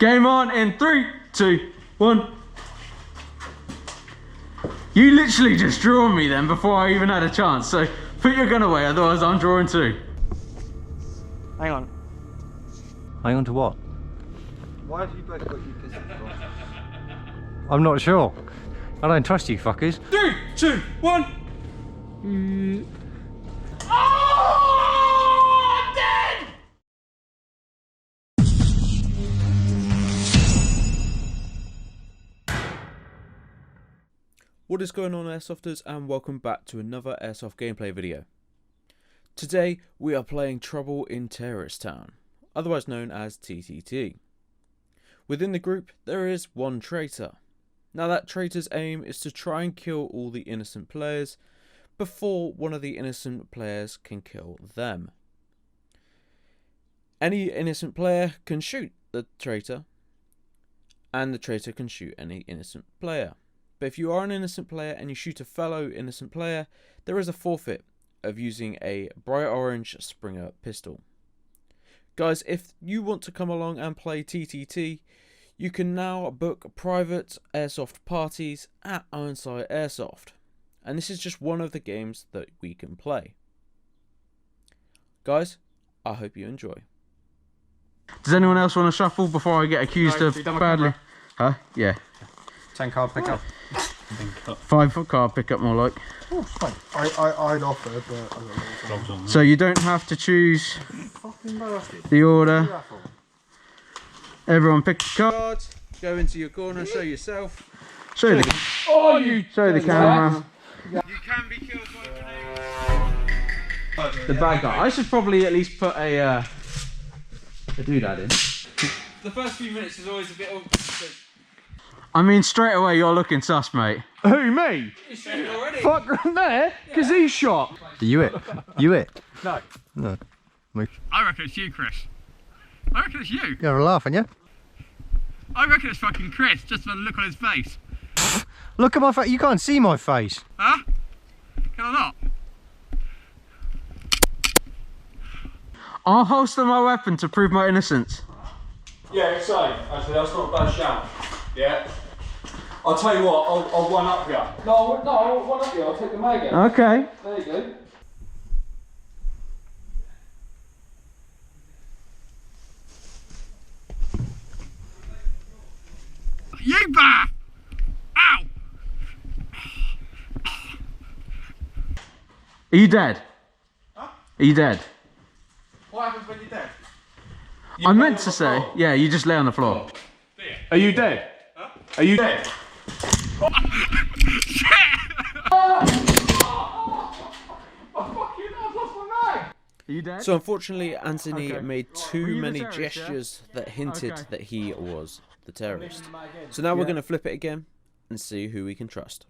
Game on in 3, 2, 1. You literally just drew me then before I even had a chance, so put your gun away, otherwise I'm drawing too. Hang on. Hang on to what? Why have you both got your pistols on? I'm not sure. I don't trust you fuckers. 3, 2, 1. Oh, dead! What is going on, Airsofters, and welcome back to another Airsoft gameplay video. Today we are playing Trouble in Terrorist Town, otherwise known as TTT. Within the group there is one traitor. Now that traitor's aim is to try and kill all the innocent players before one of the innocent players can kill them. Any innocent player can shoot the traitor, and the traitor can shoot any innocent player. But if you are an innocent player and you shoot a fellow innocent player, there is a forfeit of using a bright orange Springer pistol. Guys, if you want to come along and play TTT, you can now book private airsoft parties at Ironsight Airsoft. And this is just one of the games that we can play. Guys, I hope you enjoy. Does anyone else want to shuffle before I get accused of badly? Huh? Yeah. 10 card pickup. 5 foot card pickup more like. Oh, it's fine. I'd offer, but I got no. So you don't have to choose the order. Everyone pick a card. Go into your corner, show yourself. Show the show the camera. You can be killed by grenades. The bad guy. I should probably at least put a doodad in. The first few minutes is always a bit awkward. I mean, straight away you're looking sus, mate. Who, me? You're shooting already. Fuck there, because he's shot. You it? You it? No. No. I reckon it's you, Chris. I reckon it's you. You're laughing, yeah? I reckon it's fucking Chris, just for the look on his face. Look at my face. You can't see my face. Huh? Can I not? I'll holster my weapon to prove my innocence. Yeah, it's safe. Actually, that's not a bad shout. Yeah. I'll tell you what, I'll one up you. No, I'll one up you. I'll take the mag out. Okay. There you go. You bar! Ow! Are you dead? Huh? Are you dead? What happens when you're dead? I meant to say, yeah, you just lay on the floor. Are you dead? Huh? Are you dead? Are you dead? So unfortunately, Anthony Okay. made Were too you the many terrorist, yeah? gestures that hinted Okay. that he was the terrorist. So now we're going to flip it again and see who we can trust.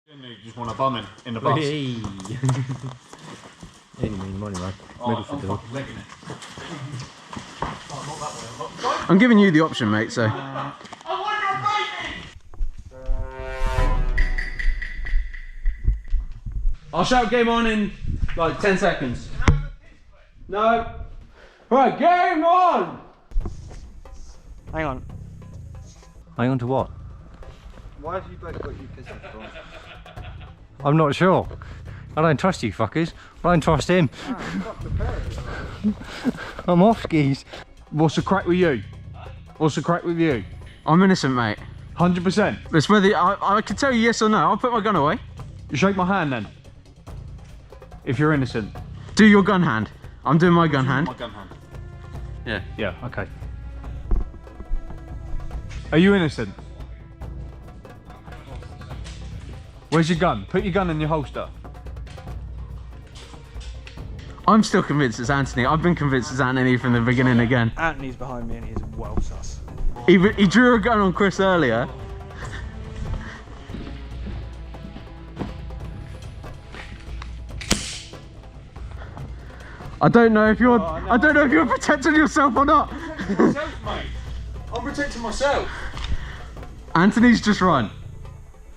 You just want a bum in the bus. Hey. Any mean money, right? Middle for door. I'm giving you the option, mate, so. I'll shout game on in like 10 seconds. No. Right, game on! Hang on. Hang on to what? Why have you both got your pistols on? I'm not sure. I don't trust you fuckers. I don't trust him. I'm off skis. What's the crack with you? What's the crack with you? I'm innocent, mate. 100%. It's whether I can tell you yes or no. I'll put my gun away. You shake my hand then. If you're innocent. Do your gun hand. I'm doing my gun hand. My gun hand. Yeah. Yeah, okay. Are you innocent? Where's your gun? Put your gun in your holster. I'm still convinced it's Anthony. I've been convinced it's Anthony from the beginning again. Anthony's behind me and he's well sus. He drew a gun on Chris earlier. I don't know if you're protecting yourself or not. Myself, mate. I'm protecting myself. Anthony's just run.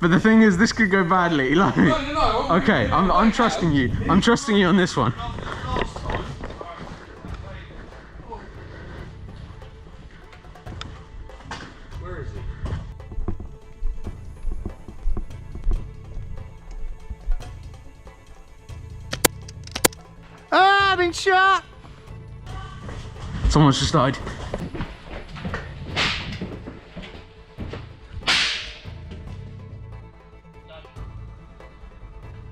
But the thing is, this could go badly. Like, No. okay, I'm trusting you. I'm trusting you on this one. is he? Ah, I've been shot! Someone's just died.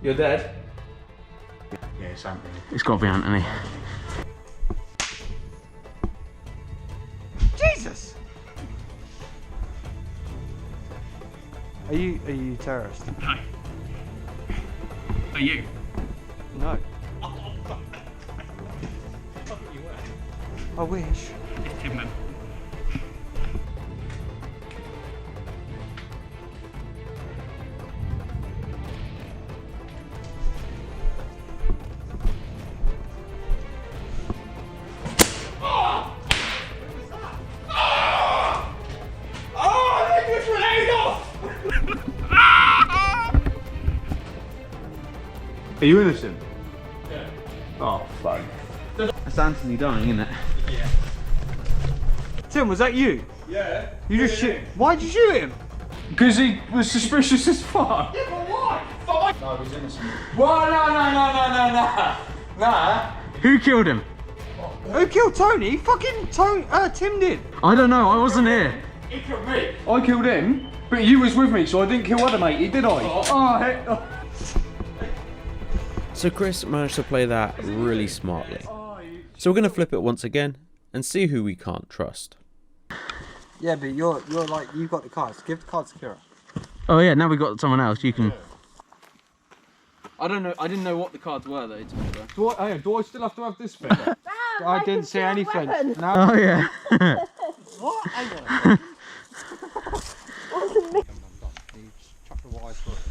You're dead? Yeah, it's Anthony. It's got to be Anthony. Jesus! Are you a terrorist? No. Are you? No. I wish. It's Tim, man. Are you innocent? Yeah. Oh, fuck. That's Anthony dying, isn't it? Tim, was that you? Yeah. You just shoot. Why'd you shoot him? Because he was suspicious as fuck. Yeah, but why? Fuck. No, he's innocent. Well, no. Nah. Who killed him? Who killed Tony? Fucking Tim did. I don't know, I wasn't here. He killed me. I killed him, but you was with me, so I didn't kill other matey, did I? Oh, heck. Oh. So Chris managed to play that really smartly. So we're going to flip it once again and see who we can't trust. Yeah, but you're like, you've got the cards. Give the cards to Kira. Oh yeah, now we got someone else, you can... I don't know. I didn't know what the cards were though. To be fair. Do I still have to have this figure? I didn't see anything. No. Oh yeah. What? Hang on.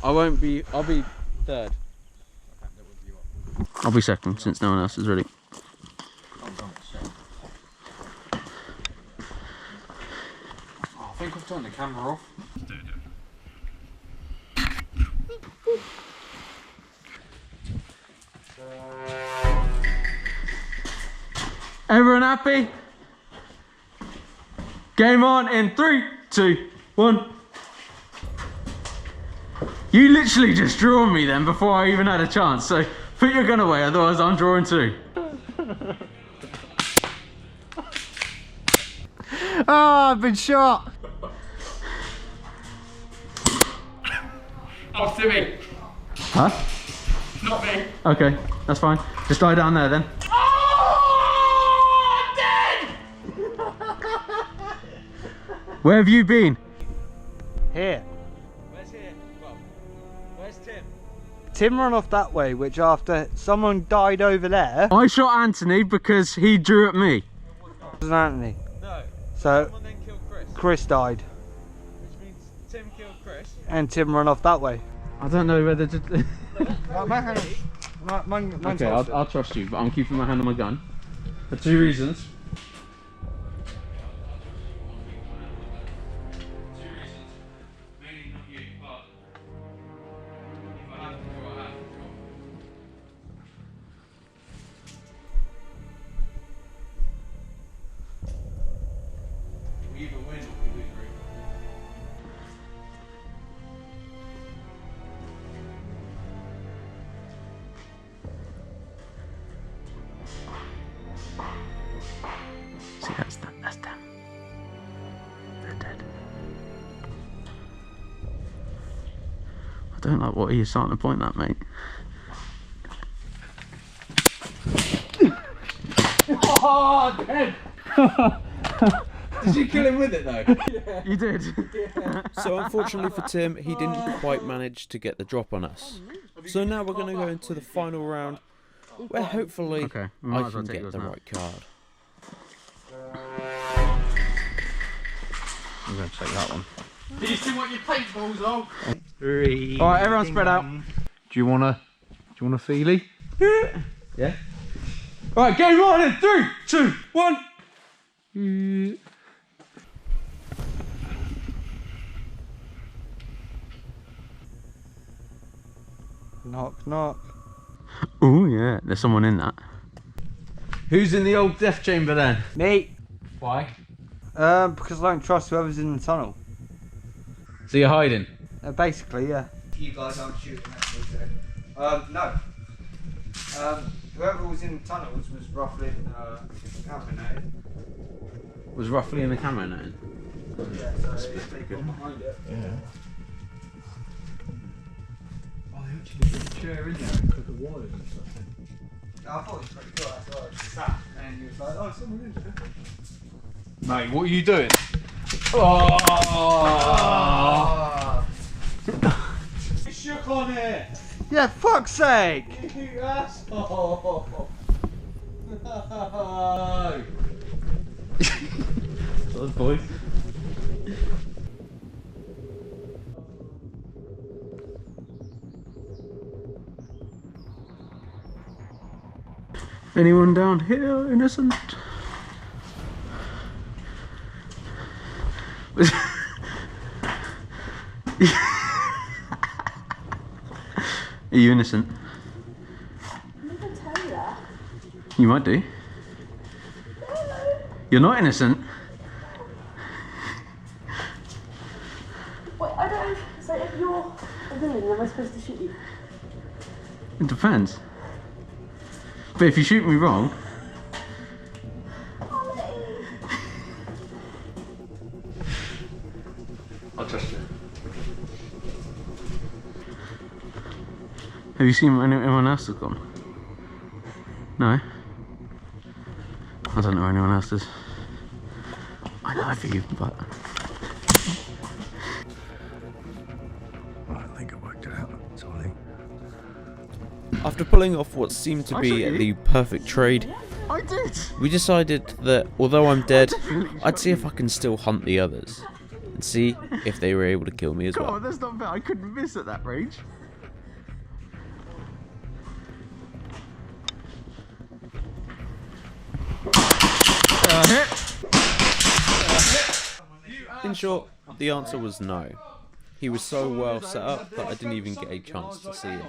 I'll be third. I'll be second since no one else is ready. I think I've turned the camera off. Everyone happy? Game on in 3, 2, 1. You literally just drew on me then before I even had a chance, so put your gun away, otherwise I'm drawing too. Oh, I've been shot. Oh, Timmy. Huh? Not me. Okay, that's fine. Just die down there then. Where have you been? Here. Where's here? Well, where's Tim? Tim ran off that way, which after someone died over there. I shot Anthony because he drew at me. It wasn't Anthony. No. So Someone then killed Chris, Chris died, which means Tim killed Chris. and Tim ran off that way. I don't know whether to... Okay, Okay, I'll trust you, but I'm keeping my hand on my gun. For 2 reasons. See, that's them. They're dead. I don't like what you're starting to point at, mate. Oh, dead! Did you kill him with it though? Yeah. You did. So unfortunately for Tim, he didn't quite manage to get the drop on us. So now we're going to go into the final round, where hopefully Okay, we might I as well can take get yours the now. right card. I'm going to take that one. Do you see what your paintballs are? 3. All right, everyone spread out. Do you want a feelie? Yeah. All right, game on in 3, 2, 1. Knock, knock. Oh yeah, there's someone in that. Who's in the old death chamber then? Me. Why? Because I don't trust whoever's in the tunnel. So you're hiding? Basically, yeah. You guys aren't shooting at me, so. No. Whoever was in the tunnels was roughly contaminated. Was roughly in the camera now. Yeah, so if they got behind it. Yeah. Oh, they actually put a chair in there and put the wires and stuff in. I thought it was pretty cool. I thought I just sat and he was like, oh, someone in there. Mate, what are you doing? You shook on it! Yeah, fuck's sake! You asshole! No! Those boys. Anyone down here innocent? Are you innocent? I'm not gonna tell you that. You might do. You're not innocent. Wait, I don't. So if you're a villain, am I supposed to shoot you? It depends. But if you shoot me wrong, I'll trust you. have you seen anyone else has gone? No? I don't know where anyone else is. I know for you, but... I think I worked it out. It's Ollie. After pulling off what seemed to be the perfect trade, I did! we decided that although I'm dead, I'd see if I can still hunt the others and see if they were able to kill me as well. that's not bad. I couldn't miss at that range. In short, the answer was no. He was so well set up that I didn't even get a chance to see him.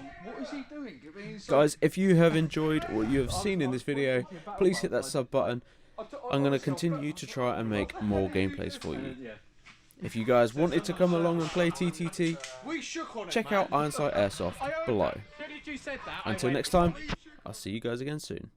Guys, if you have enjoyed what you have seen in this video, please hit that sub button. I'm going to continue to try and make more gameplays for you. If you guys wanted to come along and play TTT, check out Ironsight Airsoft below. Until next time, I'll see you guys again soon.